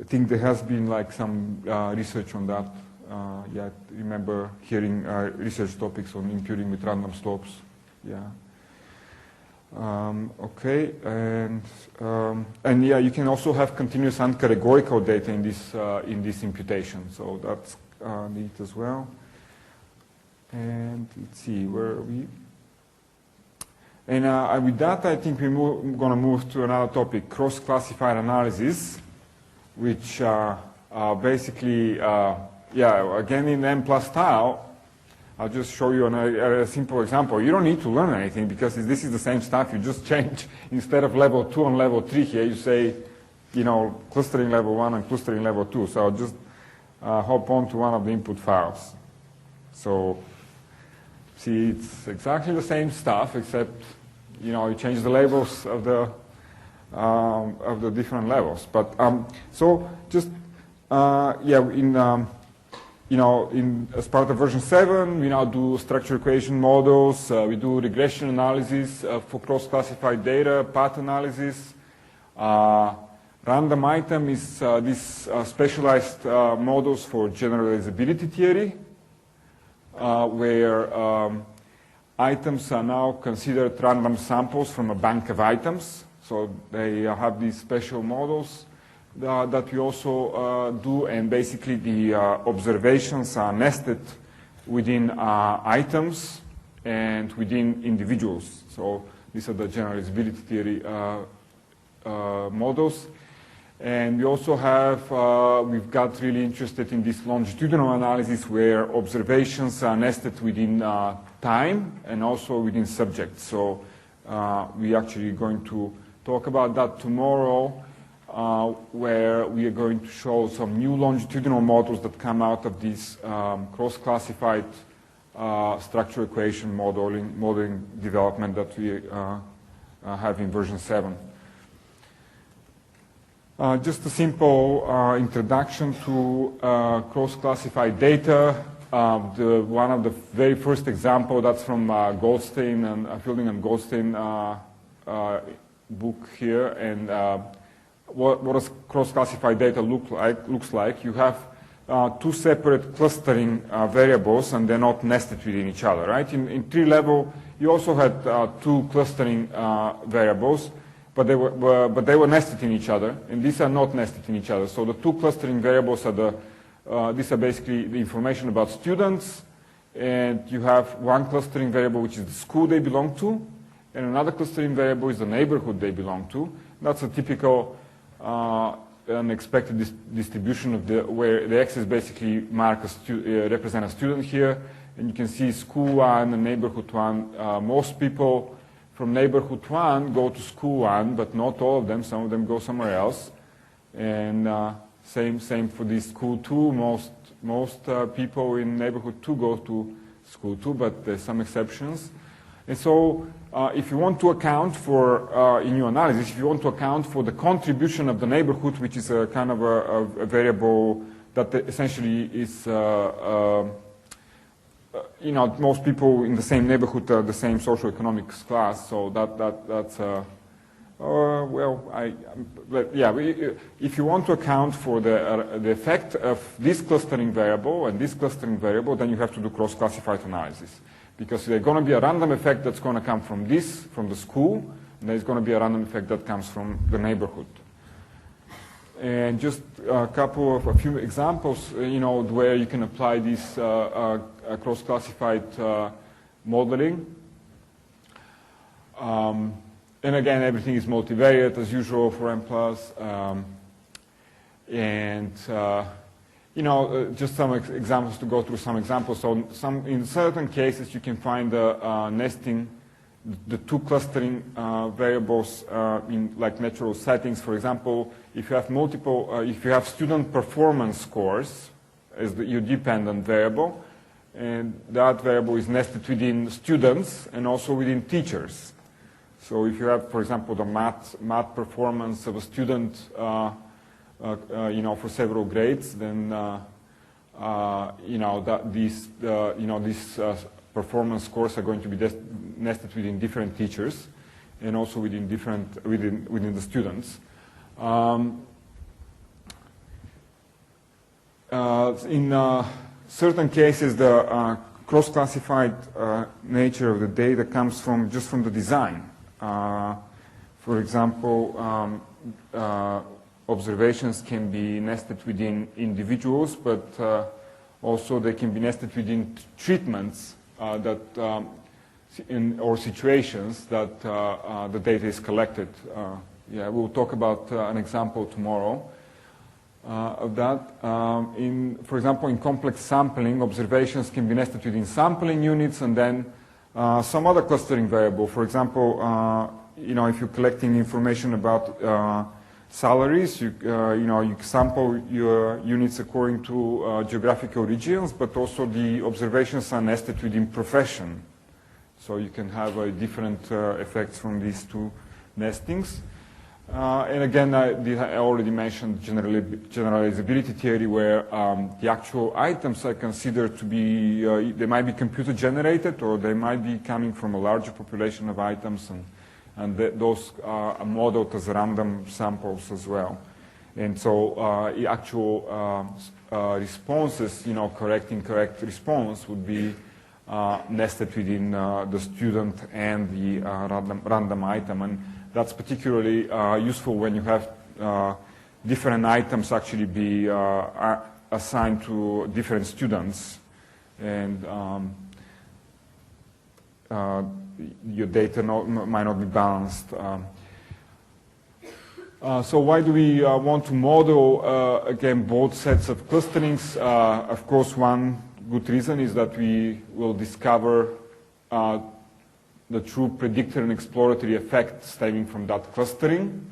think there has been like some research on that. I remember hearing research topics on imputing with random slopes. Yeah. Okay, and you can also have continuous and categorical data in this imputation. So that's neat as well. And let's see, where are we? And with that, I think we're going to move to another topic: cross-classified analysis, which basically, again in Mplus style. I'll just show you a simple example. You don't need to learn anything because this is the same stuff. You just change, instead of level 2 and level 3 here, you say, clustering level 1 and clustering level 2. So I'll just hop on to one of the input files. So see, it's exactly the same stuff, except, you change the labels of the different levels. But so just, as part of version 7, we now do structure equation models, we do regression analysis for cross-classified data, path analysis. Random item is these specialized models for generalizability theory, where items are now considered random samples from a bank of items. So they have these special models that we also do, and basically the observations are nested within items and within individuals. So these are the generalizability theory models. And we also have, we've got really interested in this longitudinal analysis where observations are nested within time and also within subjects. So we're actually going to talk about that tomorrow, where we are going to show some new longitudinal models that come out of this cross-classified structure equation modeling development that we have in version 7. Just a simple introduction to cross-classified data. One of the very first example, that's from Goldstein and Fielding and Goldstein book here, and what does cross-classified data looks like? You have two separate clustering variables, and they're not nested within each other, right? In 3-level, you also had two clustering variables, but they were nested in each other, and these are not nested in each other. So the two clustering variables are these are basically the information about students, and you have one clustering variable which is the school they belong to, and another clustering variable is the neighborhood they belong to. That's a typical unexpected distribution of where the axis basically represent a student here, and you can see school 1 and neighborhood 1. Most people from neighborhood 1 go to school 1, but not all of them. Some of them go somewhere else, and same for this school 2. Most people in neighborhood 2 go to school 2, but there's some exceptions. And so if you want to account for, in your analysis, if you want to account for the contribution of the neighborhood, which is a kind of a variable that essentially is, most people in the same neighborhood are the same socioeconomic class, so that's, if you want to account for the effect of this clustering variable and this clustering variable, then you have to do cross-classified analysis. Because there's going to be a random effect that's going to come from the school, and there's going to be a random effect that comes from the neighborhood. And just a few examples, where you can apply this cross-classified modeling. And again, everything is multivariate as usual for Mplus. Just some examples to go through some examples. So in certain cases you can find the nesting the two clustering variables in like natural settings. For example, if you have if you have student performance scores as your dependent variable, and that variable is nested within students and also within teachers. So if you have, for example, the math performance of a student, for several grades, then these performance scores are going to be nested within different teachers and also within the students. In certain cases, the cross-classified nature of the data comes just from the design. For example, observations can be nested within individuals, but also they can be nested within treatments or situations that the data is collected. We'll talk about an example tomorrow of that. For example, in complex sampling, observations can be nested within sampling units and then some other clustering variable. For example, if you're collecting information about salaries, you sample your units according to geographical regions, but also the observations are nested within profession. So you can have different effects from these two nestings. And again, I already mentioned generalizability theory, where the actual items are considered to be, they might be computer generated or they might be coming from a larger population of items, and those are modeled as random samples as well. And so the actual responses, correct, incorrect response would be nested within the student and the random item. And that's particularly useful when you have different items actually be assigned to different students, and your data might not be balanced. So why do we want to model, again, both sets of clusterings? Of course, one good reason is that we will discover the true predictor and exploratory effect stemming from that clustering.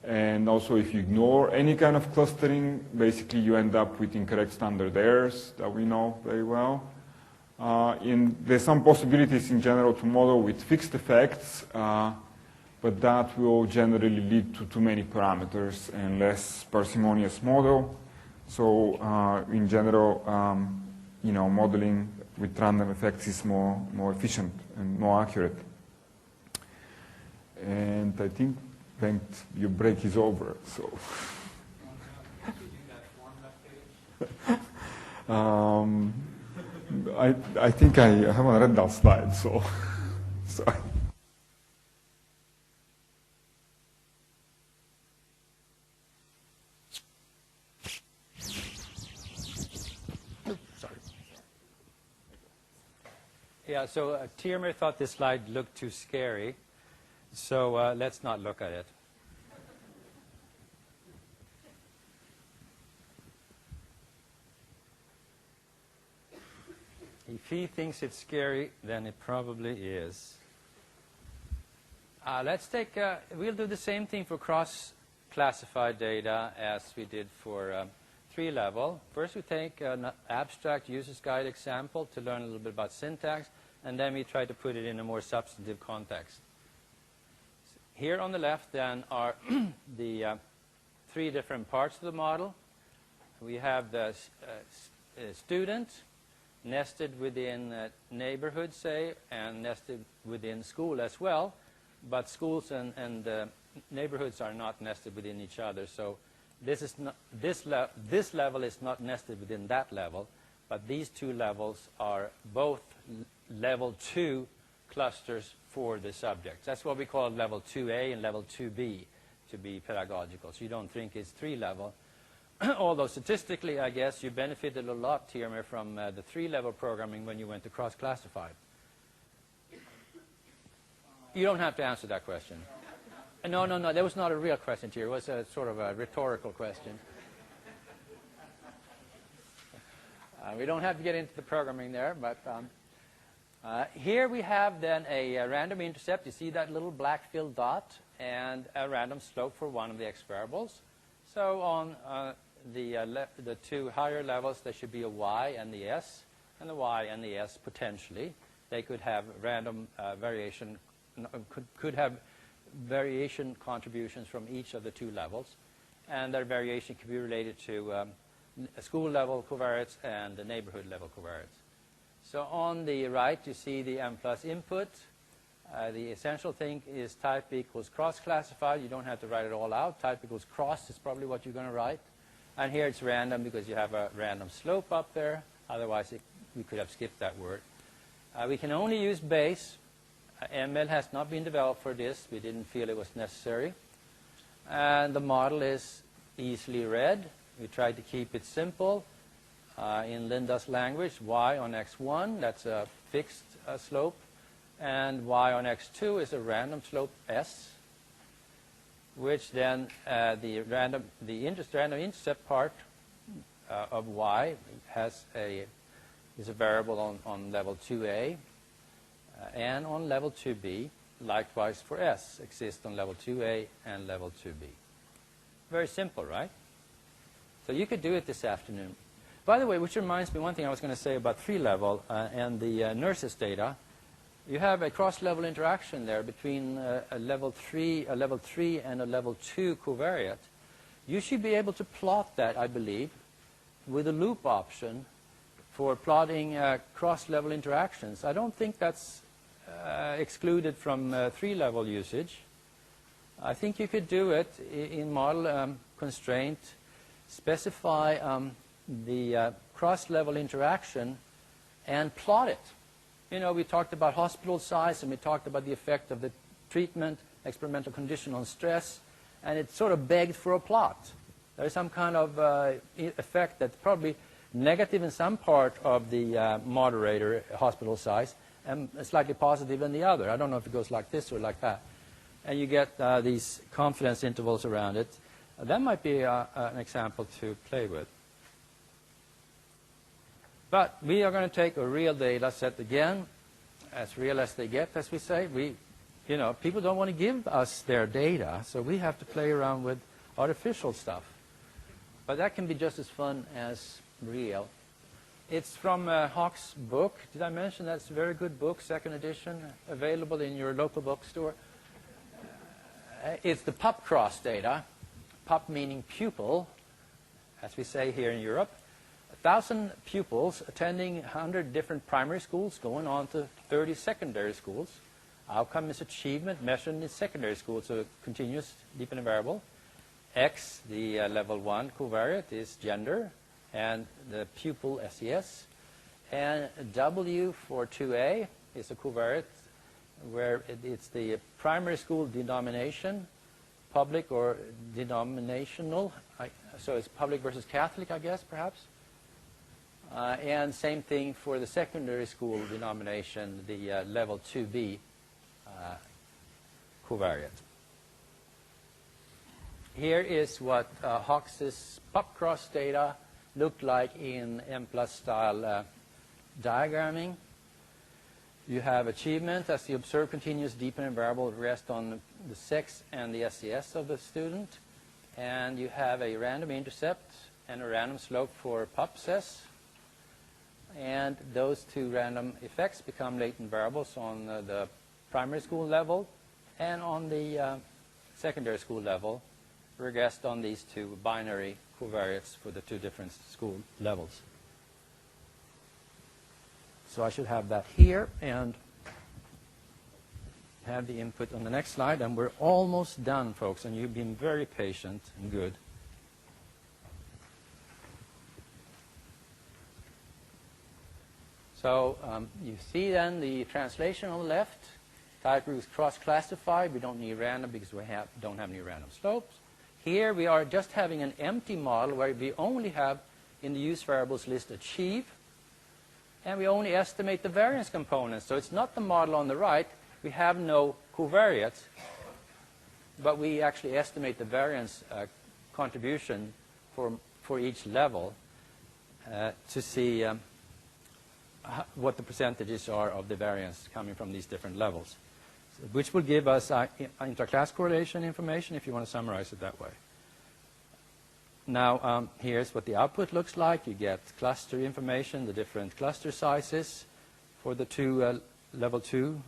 And also, if you ignore any kind of clustering, basically you end up with incorrect standard errors that we know very well. There's some possibilities in general to model with fixed effects, but that will generally lead to too many parameters and less parsimonious model. So in general, modeling with random effects is more efficient and more accurate. And I think, Bengt, your break is over. So. I think I haven't read that slide, so sorry. Yeah, so Tihomir thought this slide looked too scary, so let's not look at it. If he thinks it's scary, then it probably is. We'll do the same thing for cross-classified data as we did for 3-level. First we take an abstract user's guide example to learn a little bit about syntax, and then we try to put it in a more substantive context. Here on the left then are the 3 different parts of the model. We have the student nested within neighborhood, say, and nested within school as well, but schools and neighborhoods are not nested within each other. So this level is not nested within that level, but these 2 levels are both level 2 clusters for the subjects. That's what we call level 2A and level 2B to be pedagogical. So you don't think it's 3-level. Although statistically, I guess, you benefited a lot, Tihomir, from the 3-level programming when you went to cross-classified. You don't have to answer that question. No, that was not a real question, Tihomir. It was a sort of a rhetorical question. We don't have to get into the programming there, but Here we have then a random intercept. You see that little black filled dot, and a random slope for one of the x variables. So on the two higher levels, there should be a y and the s, and the y and the s potentially. They could have random variation, could have variation contributions from each of the two levels, and their variation could be related to school level covariates and the neighborhood level covariates. So on the right, you see the Mplus input. The essential thing is type equals cross-classified. You don't have to write it all out. Type equals cross is probably what you're going to write. And here it's random because you have a random slope up there. Otherwise, we could have skipped that word. We can only use base. ML has not been developed for this. We didn't feel it was necessary. And the model is easily read. We tried to keep it simple. In Linda's language, y on x1, that's a fixed slope, and y on x2 is a random slope s, which then the random intercept part of y is a variable on level 2a, and on level 2b, likewise for s, exists on level 2a and level 2b. Very simple, right? So you could do it this afternoon. By the way, which reminds me, one thing I was going to say about 3-level and the nurses data. You have a cross-level interaction there between a level 3 and a level 2 covariate. You should be able to plot that, I believe, with a loop option for plotting cross-level interactions. I don't think that's excluded from 3-level usage. I think you could do it in model constraint, specify the cross-level interaction and plot it. You know, we talked about hospital size and we talked about the effect of the treatment, experimental condition on stress, and it sort of begged for a plot. There's some kind of effect that's probably negative in some part of the moderator hospital size and slightly positive in the other. I don't know if it goes like this or like that. And you get these confidence intervals around it. That might be an example to play with. But we are going to take a real data set again, as real as they get, as we say. People don't want to give us their data, so we have to play around with artificial stuff. But that can be just as fun as real. It's from Hock's book. Did I mention that's a very good book, second edition, available in your local bookstore? It's the pup cross data, pup meaning pupil, as we say here in Europe. 1,000 pupils attending 100 different primary schools, going on to 30 secondary schools. Outcome is achievement measured in secondary schools, so continuous, dependent variable. X, the level 1 covariate, is gender, and the pupil SES. And W for 2A is a covariate where it's the primary school denomination, public or denominational. So it's public versus Catholic, I guess, perhaps. And same thing for the secondary school denomination, the level 2B covariate. Here is what Hox's pup cross data looked like in Mplus style diagramming. You have achievement as the observed continuous dependent variable rest on the sex and the SES of the student. And you have a random intercept and a random slope for PUP-SES. And those two random effects become latent variables on the primary school level and on the secondary school level, regressed on these two binary covariates for the two different school levels. So I should have that here and have the input on the next slide. And we're almost done, folks, and you've been very patient and good. So you see then the translation on the left. Type group is cross-classified. We don't need random because we don't have any random slopes. Here we are just having an empty model where we only have in the use variables list achieve. And we only estimate the variance components. So it's not the model on the right. We have no covariates. But we actually estimate the variance contribution for each level to see what the percentages are of the variance coming from these different levels, which will give us interclass correlation information, if you want to summarize it that way. Now, here's what the output looks like. You get cluster information, the different cluster sizes for the two level 2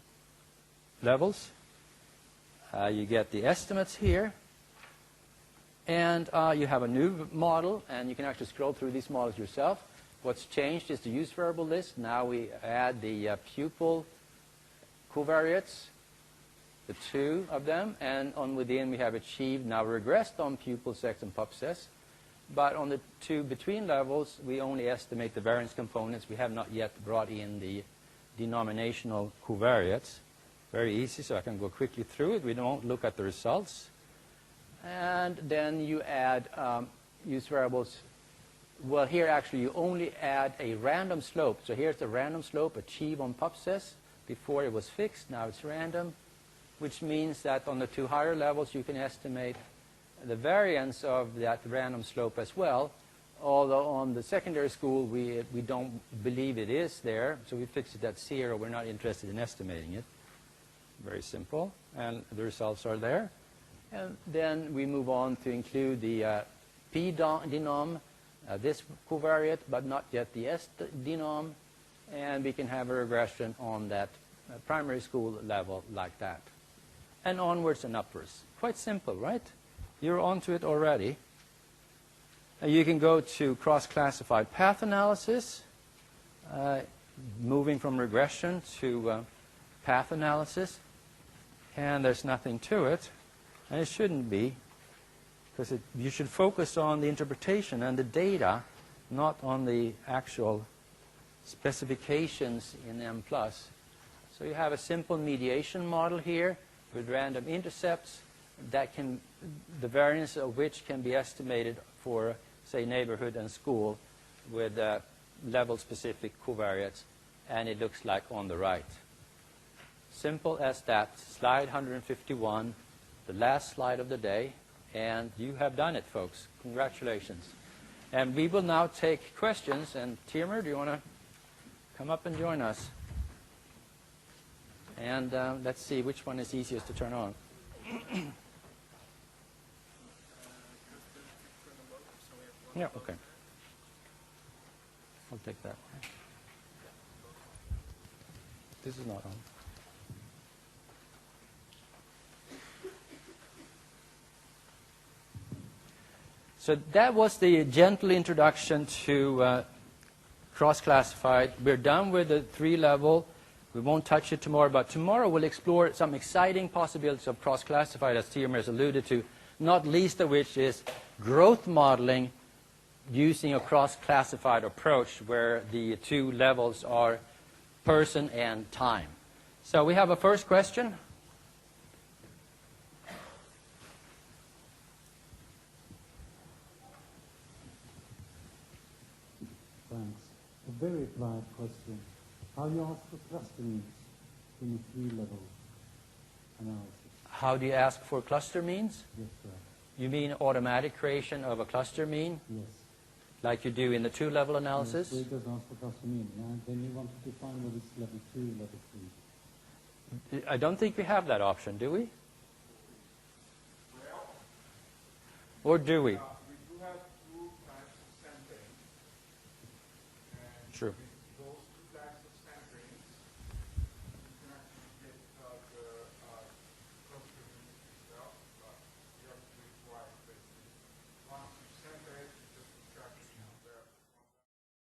levels. You get the estimates here. And you have a new model, and you can actually scroll through these models yourself. What's changed is the use variable list. Now we add the pupil covariates, the two of them, and on within we have achieved now regressed on pupil, sex, and pupsess. But on the two between levels, we only estimate the variance components. We have not yet brought in the denominational covariates. Very easy, so I can go quickly through it. We don't look at the results. And then you add use variables. Well, here actually you only add a random slope. So here's the random slope achieved on pupsess. Before it was fixed, now it's random, which means that on the two higher levels you can estimate the variance of that random slope as well. Although on the secondary school we don't believe it is there, so we fix it at 0. We're not interested in estimating it. Very simple, and the results are there. And then we move on to include the P denom, this covariate, but not yet the S denom, and we can have a regression on that primary school level like that. And onwards and upwards. Quite simple, right? You're onto it already. You can go to cross-classified path analysis, moving from regression to path analysis, and there's nothing to it. And it shouldn't be, because you should focus on the interpretation and the data, not on the actual specifications in Mplus. So you have a simple mediation model here with random intercepts that can, the variance of which can be estimated for, say, neighborhood and school with level-specific covariates, and it looks like on the right. Simple as that. Slide 151. The last slide of the day, and you have done it, folks. Congratulations. And we will now take questions. And Tihomir, do you want to come up and join us? And let's see which one is easiest to turn on. Yeah, okay. I'll take that one. This is not on. So that was the gentle introduction to cross-classified. We're done with the 3-level. We won't touch it tomorrow, but tomorrow we'll explore some exciting possibilities of cross-classified, as Tihomir has alluded to, not least of which is growth modeling using a cross-classified approach where the two levels are person and time. So we have a first question. Thanks. A very applied question. How do you ask for cluster means in a 3-level analysis? How do you ask for cluster means? Yes, sir. You mean automatic creation of a cluster mean, Yes. like you do in the 2-level analysis? Yes, so it does ask for cluster mean. And then you want to define what is level 2, level 3. I don't think we have that option, do we? Or do we? We do have 2 times sampling. Sure. We